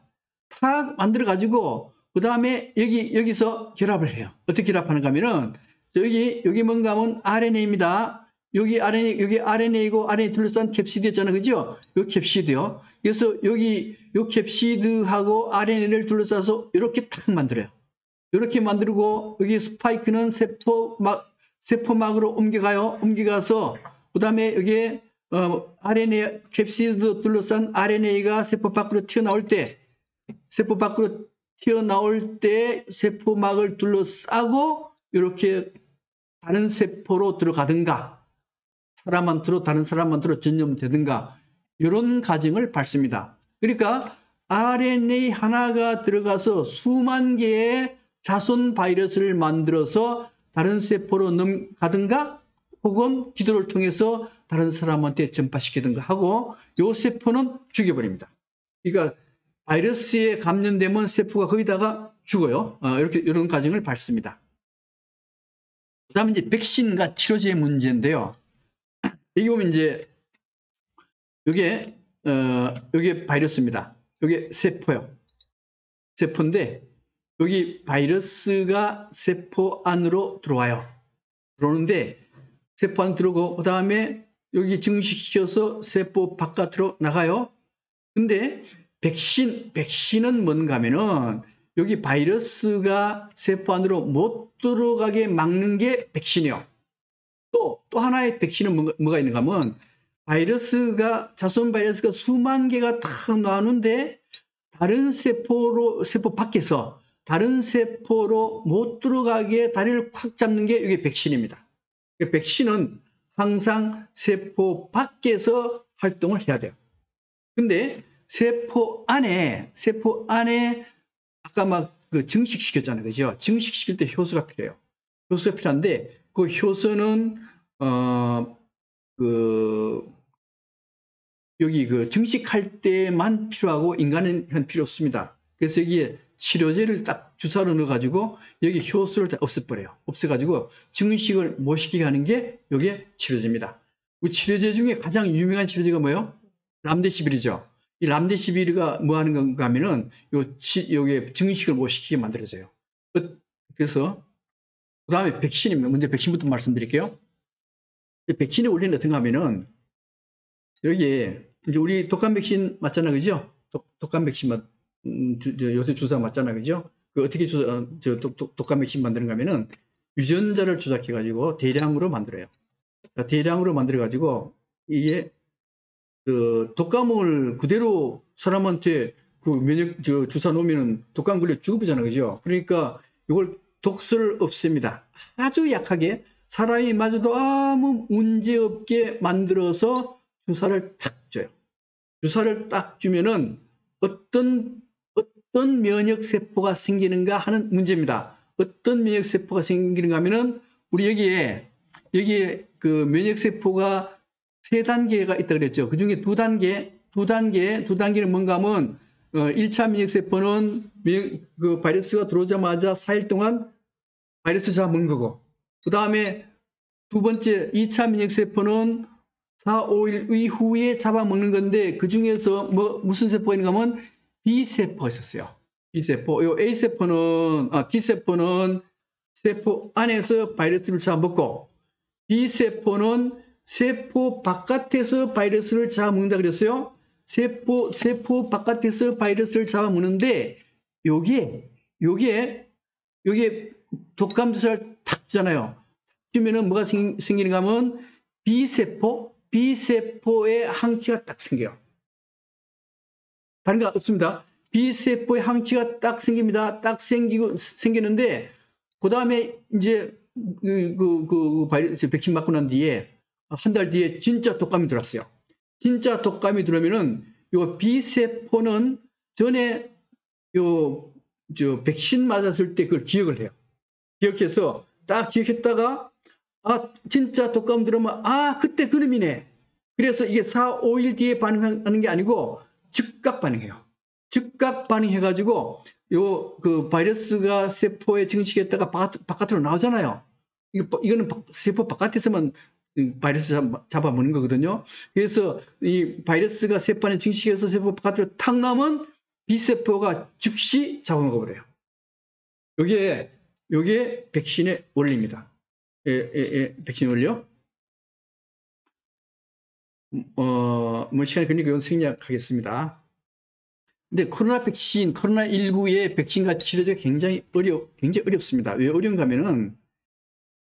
탁 만들어 가지고 그 다음에 여기서 결합을 해요. 어떻게 결합하는가 하면은 여기 뭔가 하면 RNA입니다. 여기 RNA고 RNA 둘러싼 캡시드 있잖아요. 그죠? 요 캡시드요. 그래서 요 캡시드하고 RNA를 둘러싸서 이렇게 탁 만들어요. 이렇게 만들고 여기 스파이크는 세포막으로 옮겨가서 그 다음에 여기에 RNA 캡시드 둘러싼 RNA가 세포 밖으로 튀어나올 때 세포막을 둘러싸고 이렇게 다른 세포로 들어가든가 사람한테로 다른 사람한테로 전염되든가 이런 과정을 밟습니다. 그러니까 RNA 하나가 들어가서 수만 개의 자손 바이러스를 만들어서 다른 세포로 넘가든가 혹은 기도를 통해서 다른 사람한테 전파시키든가 하고 이 세포는 죽여버립니다. 그러니까 바이러스에 감염되면 세포가 거기다가 죽어요. 이렇게 이런 과정을 밟습니다. 그다음에 이제 백신과 치료제의 문제인데요. 여기 보면 이제 이게 바이러스입니다. 이게 세포요. 세포인데 여기 바이러스가 세포 안으로 들어와요. 들어오는데 세포 안으로 들어오고 그다음에 여기 증식시켜서 세포 바깥으로 나가요. 근데 백신은 뭔가 하면은 여기 바이러스가 세포 안으로 못 들어가게 막는 게 백신이요. 또 하나의 백신은 뭐가 있는가 하면 자손 바이러스가 수만 개가 탁 나오는데 다른 세포 밖에서 다른 세포로 못 들어가게 다리를 콱 잡는 게 이게 백신입니다. 백신은 항상 세포 밖에서 활동을 해야 돼요. 근데 세포 안에 아까 막 그 증식시켰잖아요. 그죠? 증식시킬 때 효소가 필요해요. 효소가 필요한데 그 효소는 여기 그 증식할 때만 필요하고 인간은 필요 없습니다. 그래서 여기에 치료제를 딱 주사로 넣어가지고 여기 효소를 다 없애버려요. 없애가지고 증식을 못 시키게 하는 게 여기에 치료제입니다. 그 치료제 중에 가장 유명한 치료제가 뭐예요? 람데시빌이죠. 이 람데시빌이 뭐 하는 건가 하면은 여기에 증식을 못 시키게 만들어져요. 그래서 그 다음에 백신입니다. 먼저 백신부터 말씀드릴게요. 백신의 원리는 어떤가 하면은 여기에 이제 우리 독감 백신 맞잖아, 그죠? 독감 백신 요새 주사 맞잖아, 그죠? 그 어떻게 독감 백신 만드는가 하면은 유전자를 조작해가지고 대량으로 만들어요. 대량으로 만들어가지고 이게 그 독감을 그대로 사람한테 그 주사 놓으면은 독감 걸려 죽어보잖아, 그죠? 그러니까 이걸 독소를 없앱니다. 아주 약하게 사람이 맞아도 아무 문제 없게 만들어서 주사를 탁 줘요. 주사를 딱 주면은 어떤 면역 세포가 생기는가 하는 문제입니다. 어떤 면역 세포가 생기는가 하면은 우리 여기에 그 면역 세포가 3단계가 있다 그랬죠. 그 중에 2단계는 뭔가 하면 1차 면역 세포는 그 바이러스가 들어오자마자 4일 동안 바이러스 잡아먹는 거고, 그 다음에 두 번째 2차 면역 세포는 4, 5일 이후에 잡아먹는 건데 그 중에서 무슨 세포가 있는가 하면 B세포가 있었어요. B세포. 요 A세포는, T세포는 세포 안에서 바이러스를 잡아먹고 B세포는 세포 바깥에서 바이러스를 잡아먹는다 그랬어요. 세포 바깥에서 바이러스를 잡아먹는데 요게 독감 주사를 탁 주잖아요. 주면은 뭐가 생기는가 하면 B세포의 항체가 딱 생겨요. 다른 거 없습니다. B세포의 항체가 딱 생깁니다. 딱 생기는데, 그 다음에 이제 바이러스 백신 맞고 난 뒤에, 한 달 뒤에 진짜 독감이 들어왔어요. 진짜 독감이 들어오면은, 요 B세포는 전에 백신 맞았을 때 그걸 기억을 해요. 기억해서 딱 기억했다가 진짜 독감 들으면 그때 그놈이네. 그래서 이게 4, 5일 뒤에 반응하는 게 아니고 즉각 반응해요. 즉각 반응해가지고 그 바이러스가 세포에 증식했다가 바깥으로 나오잖아요. 이거는 세포 바깥에서만 바이러스 잡아먹는 거거든요. 그래서 이 바이러스가 세포 안에 증식해서 세포 바깥으로 탁 나오면 B세포가 즉시 잡아먹어버려요. 요게 백신의 원리입니다. 백신 원리요? 시간이 걸리니까 이건 생략하겠습니다. 근데 코로나19의 백신과 치료제가 굉장히 어렵습니다. 왜 어려운가 하면은,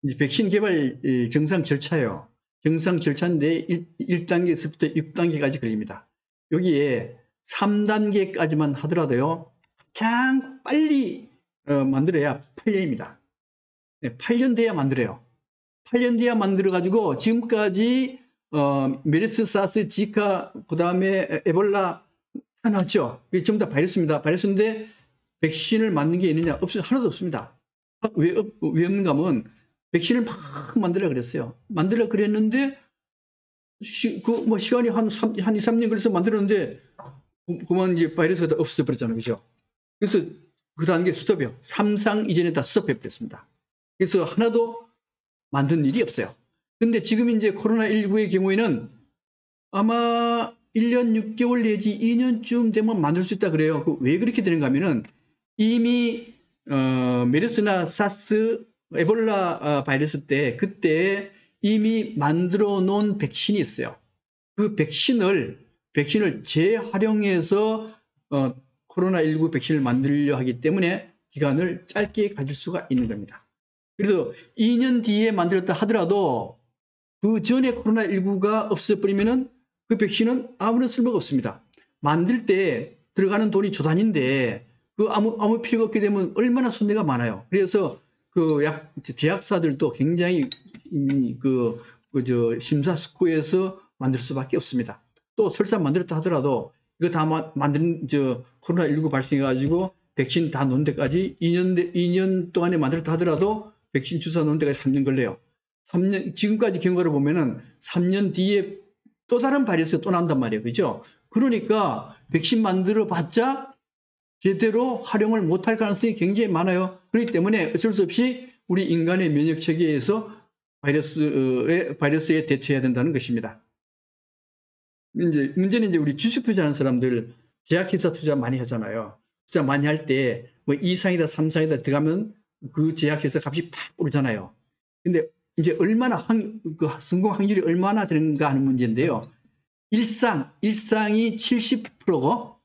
이제 백신 개발 정상 절차예요. 정상 절차인데 1단계에서부터 6단계까지 걸립니다. 여기에 3단계까지만 하더라도요, 가장 빨리 만들어야 8년입니다. 8년 돼야 만들어요. 8년 뒤에 만들어가지고 지금까지 메르스, 사스, 지카, 그 다음에 에볼라 다 나왔죠. 이게 전부 다 바이러스입니다. 바이러스인데 백신을 맞는 게 있느냐? 하나도 없습니다. 왜 없는가 하면 백신을 막 만들려고 그랬어요. 만들려고 그랬는데 시간이 한 2, 3년 걸려서 만들었는데 그만 이제 바이러스가 다 없어져 버렸잖아요. 그죠? 그래서 그 단계 스톱이요. 3상 이전에 다 스톱해버렸습니다. 그래서 하나도 만든 일이 없어요. 근데 지금 이제 코로나19의 경우에는 아마 1년 6개월 내지 2년쯤 되면 만들 수 있다 그래요. 왜 그렇게 되는가 하면은 이미 메르스나 사스, 에볼라 바이러스 때 그때 이미 만들어 놓은 백신이 있어요. 그 백신을 재활용해서 코로나19 백신을 만들려 하기 때문에 기간을 짧게 가질 수가 있는 겁니다. 그래서 2년 뒤에 만들었다 하더라도 그 전에 코로나19가 없어버리면은 그 백신은 아무런 쓸모가 없습니다. 만들 때 들어가는 돈이 조단인데 그 아무 필요가 없게 되면 얼마나 손해가 많아요. 그래서 그 제약사들도 굉장히 심사숙고해서 만들 수밖에 없습니다. 또 설사 만들었다 하더라도 이거 다 만든 코로나19 발생해가지고 백신 다 놓은 데까지 2년 동안에 만들었다 하더라도 백신 주사 놓은 데까지 3년 걸려요. 3년, 지금까지 경과를 보면은 3년 뒤에 또 다른 바이러스가 또 난단 말이에요. 그죠? 그러니까 백신 만들어 봤자 제대로 활용을 못할 가능성이 굉장히 많아요. 그렇기 때문에 어쩔 수 없이 우리 인간의 면역 체계에서 바이러스에 대처해야 된다는 것입니다. 이제 문제는 이제 우리 주식 투자하는 사람들 제약회사 투자 많이 하잖아요. 투자 많이 할 때 뭐 2상이다 3상이다 들어가면 그 제약회사 값이 팍 오르잖아요. 근데 이제 얼마나 그 성공 확률이 얼마나 되는가 하는 문제인데요. 1상이 70%고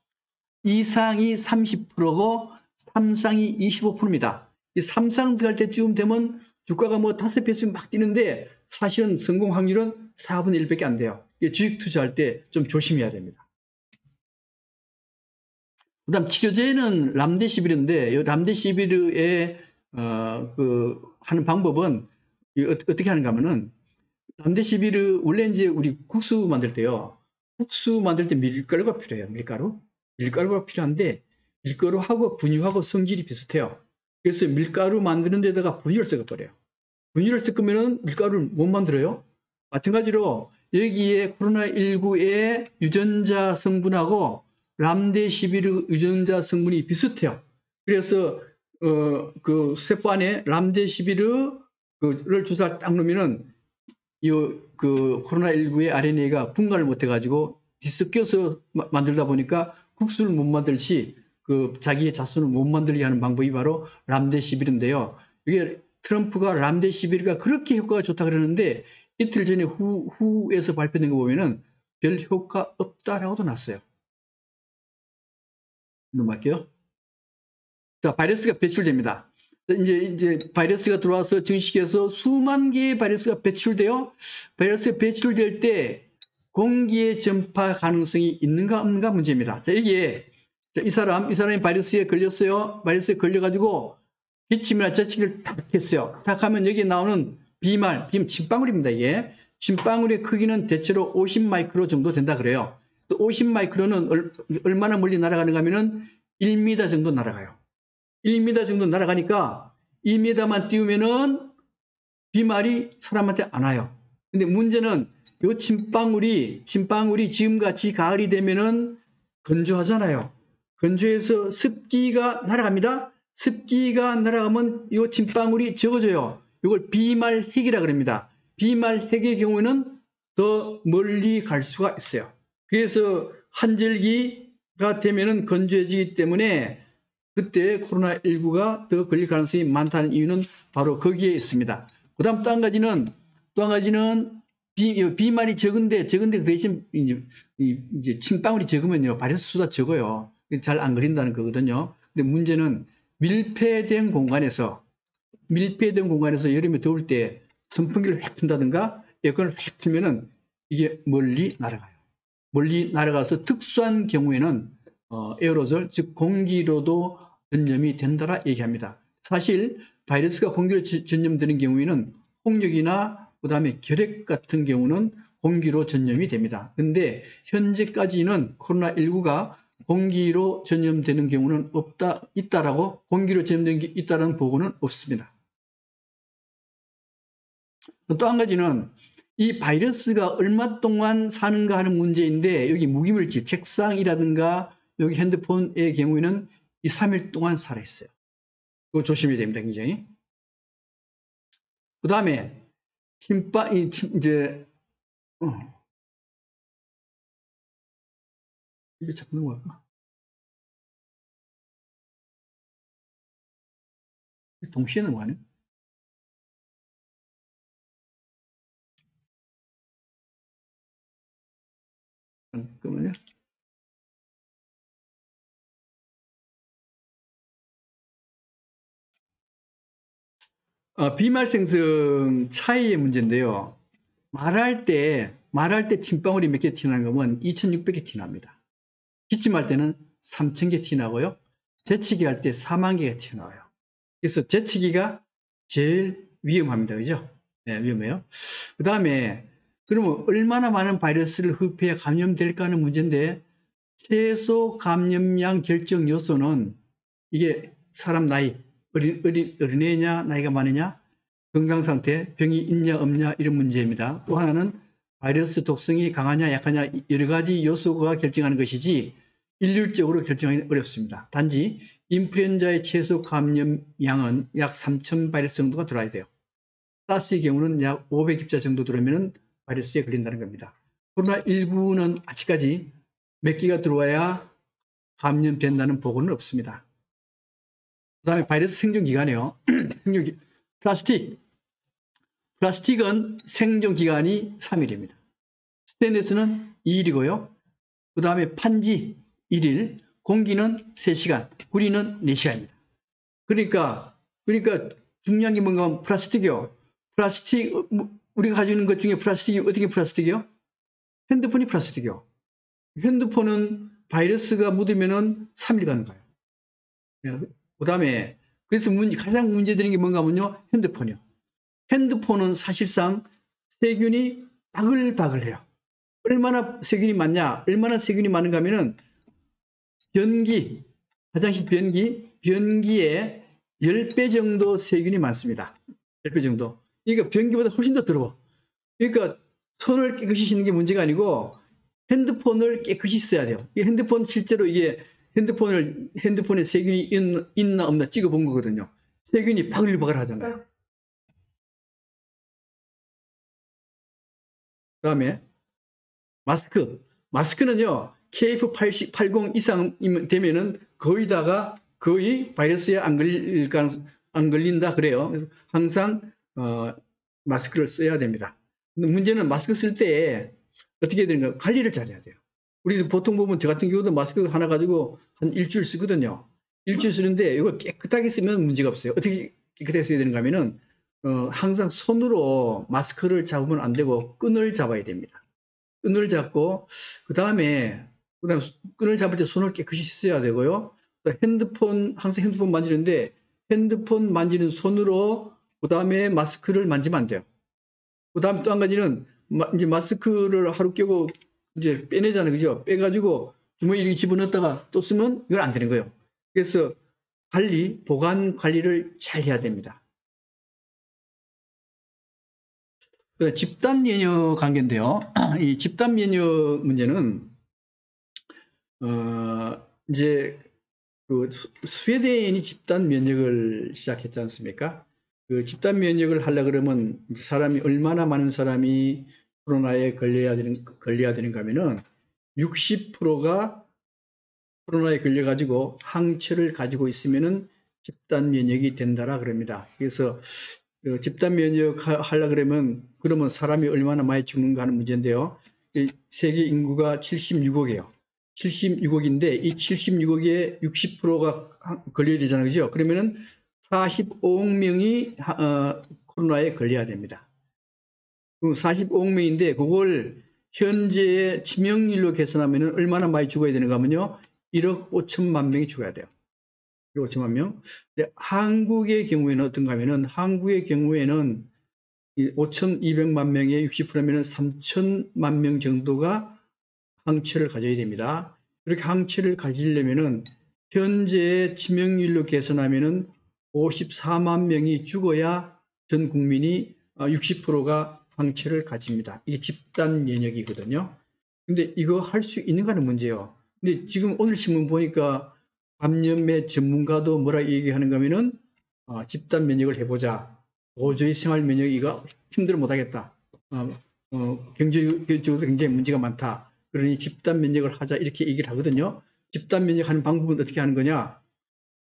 2상이 30%고 3상이 25%입니다. 이 3상 들어갈 때쯤 되면 주가가 뭐 5배씩 막 뛰는데 사실은 성공 확률은 4분의 1밖에 안 돼요. 주식 투자할 때 좀 조심해야 됩니다. 그 다음 치료제는 람데시비르인데 이 람데시비르의 하는 방법은 어떻게 하는가 하면은 람데시비르 원래 이제 우리 국수 만들 때요. 국수 만들 때 밀가루가 필요해요. 밀가루가 필요한데 밀가루하고 분유하고 성질이 비슷해요. 그래서 밀가루 만드는 데다가 분유를 섞어버려요. 분유를 섞으면 밀가루를 못 만들어요. 마찬가지로 여기에 코로나19의 유전자 성분하고 람데시비르 유전자 성분이 비슷해요. 그래서 그 세포 안에 람데시비르를 주사를 딱 놓으면은 그 코로나19의 RNA가 분간을 못 해가지고 뒤섞여서 만들다 보니까 국수를 못 만들시 그 자기의 자손을 못 만들게 하는 방법이 바로 람데시비르인데요. 이게 트럼프가 람데시비르가 그렇게 효과가 좋다 그러는데 이틀 전에 후에서 발표된 거 보면은 별 효과 없다라고도 났어요. 넘어갈게요. 자, 바이러스가 배출됩니다. 이제 바이러스가 들어와서 증식해서 수만 개의 바이러스가 배출돼요. 바이러스가 배출될 때 공기에 전파 가능성이 있는가 없는가 문제입니다. 자, 여기에 이 사람이 바이러스에 걸렸어요. 바이러스에 걸려가지고 기침이나 저침을 탁 했어요. 탁 하면 여기 나오는 비말, 침방울입니다. 이게 침방울의 크기는 대체로 50마이크로 정도 된다 그래요. 50마이크로는 얼마나 멀리 날아가는가 하면은 1m 정도 날아가요. 1m 정도 날아가니까 2m만 띄우면은 비말이 사람한테 안 와요. 근데 문제는 요 침방울이 지금같이 가을이 되면은 건조하잖아요. 건조해서 습기가 날아갑니다. 습기가 날아가면 요 침방울이 적어져요. 이걸 비말핵이라 그럽니다. 비말핵의 경우에는 더 멀리 갈 수가 있어요. 그래서 한절기가 되면은 건조해지기 때문에 그때 코로나19가 더 걸릴 가능성이 많다는 이유는 바로 거기에 있습니다. 그 다음 또 한 가지는 비말이 적은데 그 대신 이제 침방울이 적으면요. 바이러스 수가 적어요. 잘 안 걸린다는 거거든요. 근데 문제는 밀폐된 공간에서 여름에 더울 때 선풍기를 휙 튼다든가 에어컨을 휙 틀면은 이게 멀리 날아가요. 멀리 날아가서 특수한 경우에는 에어로졸, 즉 공기로도 전염이 된다라 얘기합니다. 사실 바이러스가 공기로 전염되는 경우에는 홍역이나 그다음에 결핵 같은 경우는 공기로 전염이 됩니다. 그런데 현재까지는 코로나19가 공기로 전염되는 경우는 있다라고 공기로 전염된 게 있다는 보고는 없습니다. 또 한 가지는 이 바이러스가 얼마 동안 사는가 하는 문제인데 여기 무기물질, 책상이라든가 여기 핸드폰의 경우에는 이 3일 동안 살아있어요. 그거 조심해야 됩니다, 굉장히. 그 다음에, 이제, 이게 잡는 걸까? 동시에 넘어가네. 잠깐만요. 비말생성 차이의 문제인데요. 말할 때 침방울이 몇 개 튀어나온 거면 2,600개 튀어나옵니다. 기침할 때는 3,000개 튀어나오고요. 재치기 할 때 4만 개가 튀어나와요. 그래서 재치기가 제일 위험합니다. 그죠? 네, 위험해요. 그 다음에, 그러면 얼마나 많은 바이러스를 흡입해야 감염될까 하는 문제인데, 최소 감염량 결정 요소는 이게 사람 나이, 어린애냐, 나이가 많으냐, 건강 상태, 병이 있냐, 없냐, 이런 문제입니다. 또 하나는 바이러스 독성이 강하냐, 약하냐, 여러 가지 요소가 결정하는 것이지, 일률적으로 결정하기 어렵습니다. 단지 인플루엔자의 최소 감염량은 약 3,000 바이러스 정도가 들어야 돼요. 사스의 경우는 약 500입자 정도 들어오면 바이러스에 걸린다는 겁니다. 코로나19는 아직까지 몇 개가 들어와야 감염된다는 보고는 없습니다. 그 다음에 바이러스 생존기간이요. 플라스틱은 생존기간이 3일입니다. 스테인레스는 2일이고요. 그 다음에 판지 1일, 공기는 3시간, 구리는 4시간입니다. 그러니까 중요한 게 뭔가 하면 플라스틱이요. 플라스틱, 우리가 가지고 있는 것 중에 플라스틱이 어떻게 플라스틱이요? 핸드폰이 플라스틱이요. 핸드폰은 바이러스가 묻으면은 3일간 가요. 그 다음에, 그래서 가장 문제되는 게 뭔가 하면요. 핸드폰이요. 핸드폰은 사실상 세균이 바글바글해요. 얼마나 세균이 많냐? 얼마나 세균이 많은가 하면은 변기, 화장실 변기에 10배 정도 세균이 많습니다. 10배 정도. 그러니까 변기보다 훨씬 더 더러워. 그러니까 손을 깨끗이 씻는 게 문제가 아니고 핸드폰을 깨끗이 써야 돼요. 이 핸드폰 실제로 이게 핸드폰에 세균이 있나 없나 찍어본 거거든요. 세균이 바글바글 하잖아요. 그 다음에 마스크는요, KF80 이상 되면은 거의 바이러스에 안 걸린다 그래요. 그래서 항상, 마스크를 써야 됩니다. 근데 문제는 마스크 쓸 때 어떻게 해야 되는가? 관리를 잘해야 돼요. 우리 보통 보면 저 같은 경우도 마스크 하나 가지고 한 일주일 쓰거든요. 일주일 쓰는데 이거 깨끗하게 쓰면 문제가 없어요. 어떻게 깨끗하게 써야 되는가 하면은, 항상 손으로 마스크를 잡으면 안 되고 끈을 잡아야 됩니다. 끈을 잡고 그다음에 끈을 잡을 때 손을 깨끗이 씻어야 되고요. 항상 핸드폰 만지는데 핸드폰 만지는 손으로 그다음에 마스크를 만지면 안 돼요. 그다음에 또 한 가지는 이제 마스크를 하루 끼고 이제 빼내잖아요. 그죠? 빼가지고 주머니에 이렇게 집어넣었다가 또 쓰면 이건 안 되는 거예요. 그래서 보관 관리를 잘 해야 됩니다. 집단 면역 관계인데요. 이 집단 면역 문제는 이제 그 스웨덴이 집단 면역을 시작했지 않습니까? 그 집단 면역을 하려 그러면 얼마나 많은 사람이 코로나에 걸려야 되는가 하면은 60%가 코로나에 걸려가지고 항체를 가지고 있으면은 집단 면역이 된다라 그럽니다. 그래서 집단 면역 하려 그러면 사람이 얼마나 많이 죽는가 하는 문제인데요. 세계 인구가 76억이에요. 76억인데 이 76억의 60%가 걸려야 되잖아요. 그죠? 그러면은 45억 명이 코로나에 걸려야 됩니다. 그럼 45억 명인데 그걸 현재의 치명률로 계산하면 얼마나 많이 죽어야 되는가 하면요. 1억 5천만 명이 죽어야 돼요. 1억 5천만 명. 근데 한국의 경우에는 어떤가 하면은 한국의 경우에는 5,200만 명의 60%면은 3천만 명 정도가 항체를 가져야 됩니다. 그렇게 항체를 가지려면은 현재 치명률로 계산하면은 54만 명이 죽어야 전 국민이 60%가 항체를 가집니다. 이게 집단 면역이거든요. 근데 이거 할 수 있는가 하는 문제예요. 근데 지금 오늘 신문 보니까 감염의 전문가도 뭐라 얘기하는가 하면은 집단 면역을 해보자. 도저히 생활 면역이가 힘들어 못하겠다. 경제적으로 굉장히 문제가 많다. 그러니 집단 면역을 하자 이렇게 얘기를 하거든요. 집단 면역하는 방법은 어떻게 하는 거냐?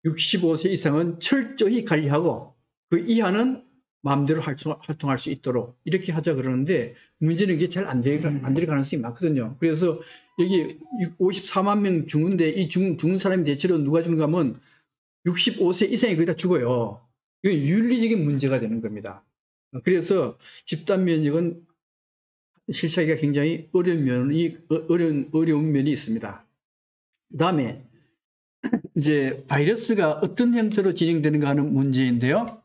65세 이상은 철저히 관리하고 그 이하는 마음대로 활동할 수 있도록 이렇게 하자 그러는데 문제는 이게 잘 안 될 가능성이 많거든요. 그래서 여기 54만 명 죽는데 이 죽는 사람이 대체로 누가 죽는가 하면 65세 이상이 거의 다 죽어요. 이건 윤리적인 문제가 되는 겁니다. 그래서 집단 면역은 실시하기가 굉장히 어려운 면이 있습니다. 그 다음에 이제 바이러스가 어떤 형태로 진행되는가 하는 문제인데요.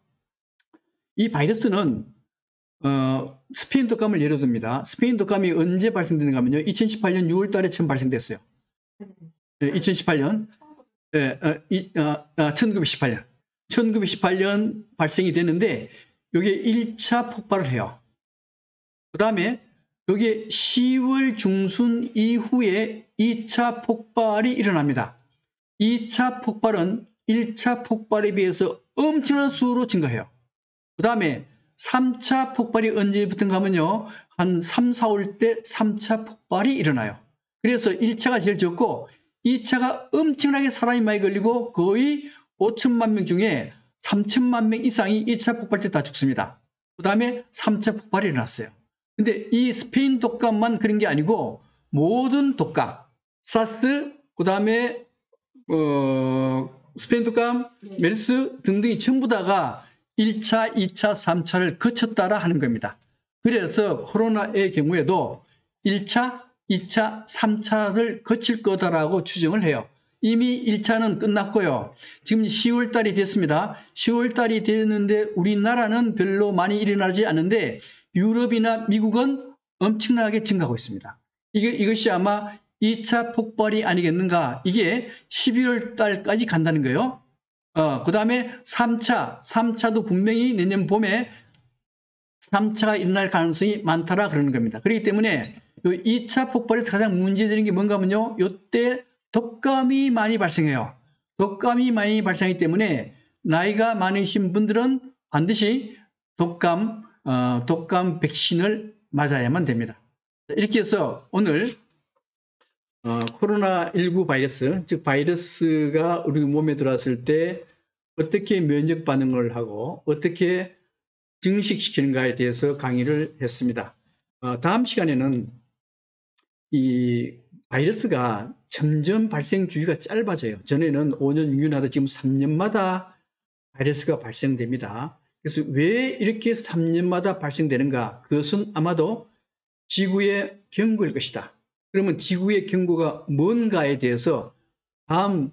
이 바이러스는 스페인 독감을 예로 듭니다. 스페인 독감이 언제 발생되는가 하면요. 2018년 6월 달에 처음 발생됐어요. 2018년. 1918년. 1918년 발생이 되는데 여기에 1차 폭발을 해요. 그 다음에 여기에 10월 중순 이후에 2차 폭발이 일어납니다. 2차 폭발은 1차 폭발에 비해서 엄청난 수로 증가해요. 그 다음에 3차 폭발이 언제부터인가 하면요. 한 3, 4월 때 3차 폭발이 일어나요. 그래서 1차가 제일 적고 2차가 엄청나게 사람이 많이 걸리고 거의 5천만 명 중에 3천만 명 이상이 2차 폭발 때 다 죽습니다. 그 다음에 3차 폭발이 일어났어요. 근데 이 스페인 독감만 그런 게 아니고 모든 독감, 사스, 그 다음에 스페인 독감, 메르스 등등이 전부 다가 1차, 2차, 3차를 거쳤다라 하는 겁니다. 그래서 코로나의 경우에도 1차, 2차, 3차를 거칠 거다라고 추정을 해요. 이미 1차는 끝났고요. 지금 10월 달이 됐습니다. 10월 달이 됐는데 우리나라는 별로 많이 일어나지 않는데 유럽이나 미국은 엄청나게 증가하고 있습니다. 이것이 아마 2차 폭발이 아니겠는가. 이게 11월 달까지 간다는 거예요. 그 다음에 3차도 분명히 내년 봄에 3차가 일어날 가능성이 많다라 그러는 겁니다. 그렇기 때문에 이 2차 폭발에서 가장 문제되는 게 뭔가 하면요. 이때 독감이 많이 발생해요. 독감이 많이 발생하기 때문에 나이가 많으신 분들은 반드시 독감 백신을 맞아야만 됩니다. 이렇게 해서 오늘 코로나19 바이러스, 즉 바이러스가 우리 몸에 들어왔을 때 어떻게 면역 반응을 하고 어떻게 증식시키는가에 대해서 강의를 했습니다. 다음 시간에는 이 바이러스가 점점 발생 주기가 짧아져요. 전에는 5년, 6년 하다 지금 3년마다 바이러스가 발생됩니다. 그래서 왜 이렇게 3년마다 발생되는가? 그것은 아마도 지구의 경고일 것이다. 그러면 지구의 경고가 뭔가에 대해서 다음에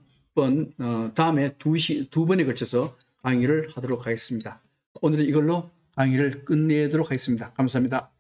두 번에 걸쳐서 강의를 하도록 하겠습니다. 오늘은 이걸로 강의를 끝내도록 하겠습니다. 감사합니다.